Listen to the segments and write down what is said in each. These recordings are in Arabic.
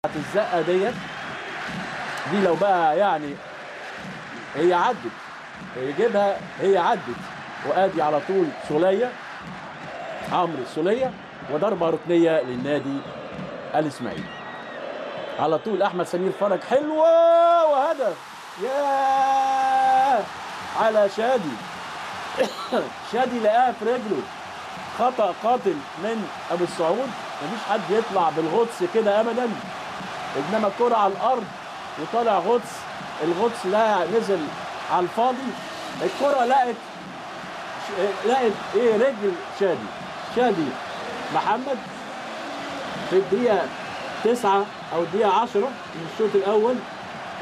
الزقه دي لو بقى يعني هي عدت يجيبها، هي عدت. وادي على طول سوليه، عمرو السوليه، وضربه ركنيه للنادي الاسماعيلي. على طول احمد سمير فرج، حلوه وهدف. يا على شادي شادي لقاها في رجله. خطأ قاتل من ابو السعود، مفيش حد يطلع بالغطس كده ابدا، انما كرة على الارض وطالع غطس. الغطس لا نزل على الفاضي. الكرة لقت ايه؟ رجل شادي محمد في الدقيقة 9 او الدقيقة 10 من الشوط الاول.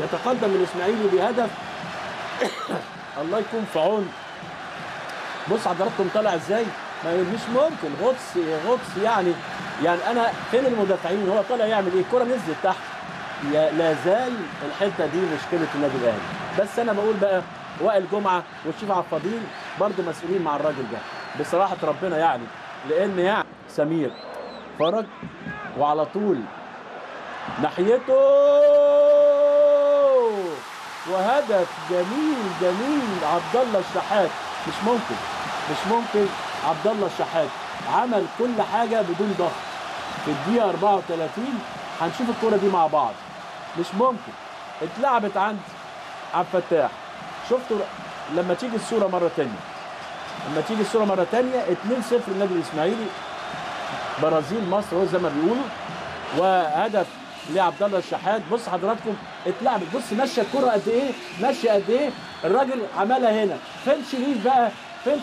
يتقدم الاسماعيلي بهدف. الله يكون في عون. بص حضراتكم طالع ازاي، مش ممكن غطس يعني انا فين المدافعين؟ هو طالع يعمل ايه؟ الكرة نزلت تحت. لا زال الحته دي مشكله النادي الاهلي. بس انا بقول بقى وائل جمعه والشيف عبد الفضيل برضه مسؤولين مع الراجل ده بصراحه ربنا، لان سمير فرج وعلى طول ناحيته وهدف جميل عبد الله الشحات. مش ممكن عبد الله الشحات عمل كل حاجه بدون ضغط. في الدقيقه 34 هنشوف الكرة دي مع بعض. مش ممكن اتلعبت عند عبد الفتاح. شفتوا لما تيجي الصورة مرة تانية 2-0 النادي الإسماعيلي، برازيل مصر هو زي ما بيقولوا، وهدف لعبد الله الشحات. بص حضراتكم اتلعبت، بص ماشية الكرة قد إيه، الراجل عملها هنا. فين شريف بقى؟ فين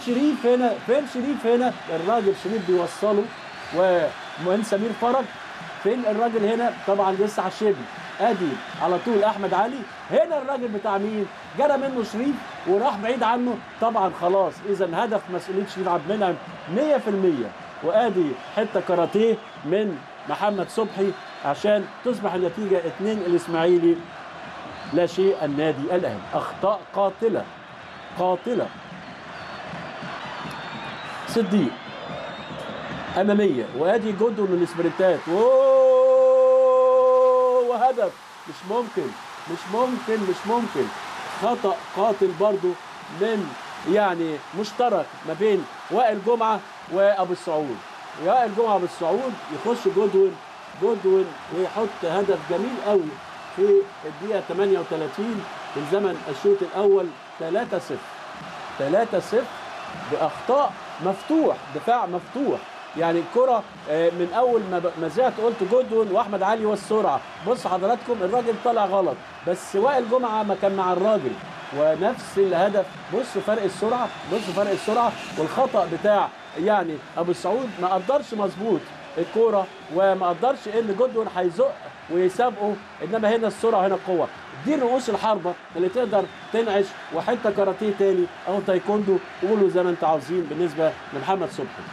شريف هنا؟ الراجل شريف بيوصله. ومهند سمير فرج فين الراجل هنا؟ طبعا لسه على الشبل. ادي على طول احمد علي هنا. الراجل بتاع مين؟ جرى منه شريف وراح بعيد عنه طبعا. خلاص اذا هدف مسؤوليه شريف عبد المنعم 100%. وادي حته كاراتيه من محمد صبحي عشان تصبح النتيجه 2 الاسماعيلي لا شيء النادي الاهلي. اخطاء قاتله. صديق اماميه، وادي جندل للاسبرنتات وهدف. مش ممكن خطأ قاتل برضو من مشترك ما بين وائل جمعه وابو السعود. وائل جمعه وابو السعود يخش جودوين ويحط هدف جميل قوي في الدقيقه 38 من زمن الشوط الاول. 3-0 باخطاء دفاع مفتوح. الكرة من اول ما زعت قلت جودوين واحمد علي والسرعه. بص حضراتكم الراجل طلع غلط، بس وائل جمعه ما كان مع الراجل ونفس الهدف. بصوا فرق السرعه والخطا بتاع ابو السعود. ما قدرش مظبوط الكرة وما قدرش ان جودوين هيزق ويسابقه، انما هنا السرعه هنا القوه. دي رؤوس الحربه اللي تقدر تنعش. وحته كاراتيه تاني او تايكوندو، قولوا زي ما انتوا عاوزين بالنسبه لمحمد صبحي.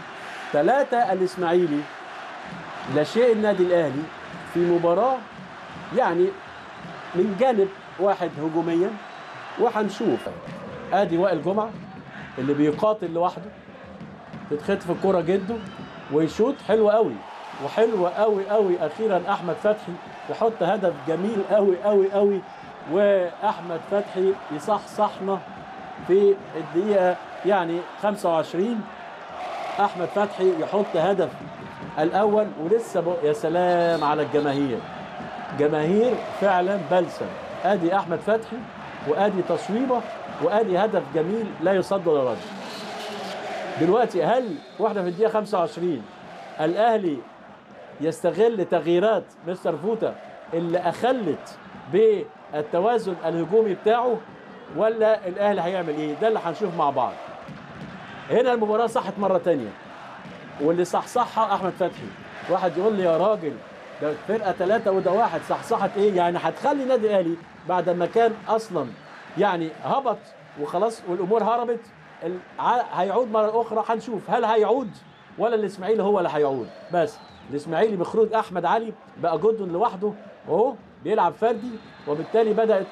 3 الاسماعيلي لا شيء النادي الاهلي في مباراه من جانب واحد هجوميا. وهنشوف ادي وائل جمعه اللي بيقاتل لوحده، تتخطف الكره جده ويشوط. حلو قوي. اخيرا احمد فتحي يحط هدف جميل قوي. واحمد فتحي يصحصحنا في الدقيقه 25. احمد فتحي يحط هدف الاول ولسه يا سلام على جماهير فعلا بلسم. ادي احمد فتحي وادي تصويبه وادي هدف جميل لا يصد ولا رد. دلوقتي هل واحده في الدقيقه 25 الاهلي يستغل تغييرات مستر فوتا اللي اخلت بالتوازن الهجومي بتاعه، ولا الاهلي هيعمل ايه؟ ده اللي هنشوف مع بعض. هنا المباراة صحت مرة تانية، واللي صحصحها أحمد فتحي. واحد يقول لي يا راجل ده فرقة 3 وده 1، صحصحت إيه؟ هتخلي النادي الأهلي بعد ما كان أصلا هبط وخلاص والأمور هربت، هيعود مرة أخرى. هنشوف هل هيعود ولا الإسماعيلي هو اللي هيعود. بس الإسماعيلي بخروج أحمد علي بقى جد لوحده، وهو بيلعب فردي، وبالتالي بدأت